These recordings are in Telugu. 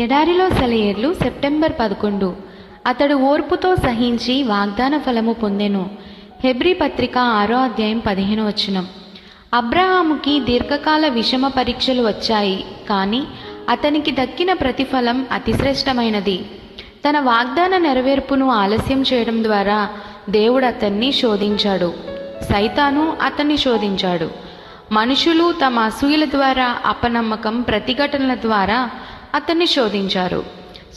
ఎడారిలో సెలయేర్లు సెప్టెంబర్ 11. అతడు ఓర్పుతో సహించి వాగ్దాన ఫలము పొందెను. హెబ్రీ పత్రిక 6వ అధ్యాయం 15వ వచనం. అబ్రహాముకి దీర్ఘకాల విషమ పరీక్షలు వచ్చాయి, కానీ అతనికి దక్కిన ప్రతిఫలం అతిశ్రేష్టమైనది. తన వాగ్దాన నెరవేర్పును ఆలస్యం చేయడం ద్వారా దేవుడు అతన్ని శోధించాడు. సైతాను అతన్ని శోధించాడు. మనుషులు తమ అసూయల ద్వారా, అపనమ్మకం, ప్రతిఘటనల ద్వారా అతన్ని శోధించారు.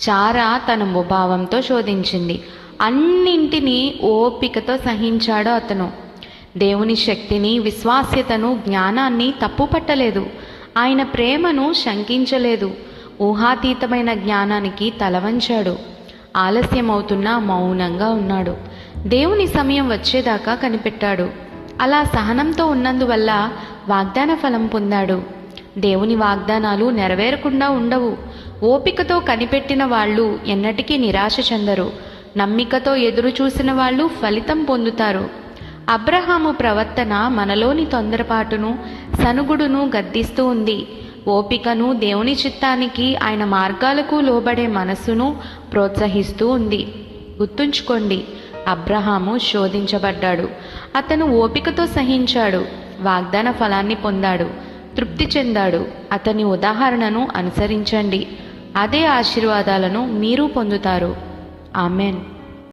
చారా తన ముభావంతో శోధించింది. అన్నింటినీ ఓపికతో సహించాడు అతను. దేవుని శక్తిని, విశ్వాస్యతను, జ్ఞానాన్ని తప్పుపట్టలేదు. ఆయన ప్రేమను శంకించలేదు. ఊహాతీతమైన జ్ఞానానికి తలవంచాడు. ఆలస్యమవుతున్నా మౌనంగా ఉన్నాడు. దేవుని సమయం వచ్చేదాకా కనిపెట్టాడు. అలా సహనంతో ఉన్నందువల్ల వాగ్దాన ఫలం పొందాడు. దేవుని వాగ్దానాలు నెరవేరకుండా ఉండవు. ఓపికతో కనిపెట్టిన వాళ్ళు ఎన్నటికీ నిరాశ చెందరు. నమ్మికతో ఎదురు చూసిన వాళ్ళు ఫలితం పొందుతారు. అబ్రహాము ప్రవర్తన మనలోని తొందరపాటును, సనుగుడును గద్దిస్తూ ఉంది. ఓపికను, దేవుని చిత్తానికి, ఆయన మార్గాలకు లోబడే మనస్సును ప్రోత్సహిస్తూ ఉంది. గుర్తుంచుకోండి, అబ్రహాము శోధించబడ్డాడు. అతను ఓపికతో సహించాడు. వాగ్దాన ఫలాన్ని పొందాడు, తృప్తి చెందాడు. అతని ఉదాహరణను అనుసరించండి. అదే ఆశీర్వాదాలను మీరు పొందుతారు. ఆమెన్.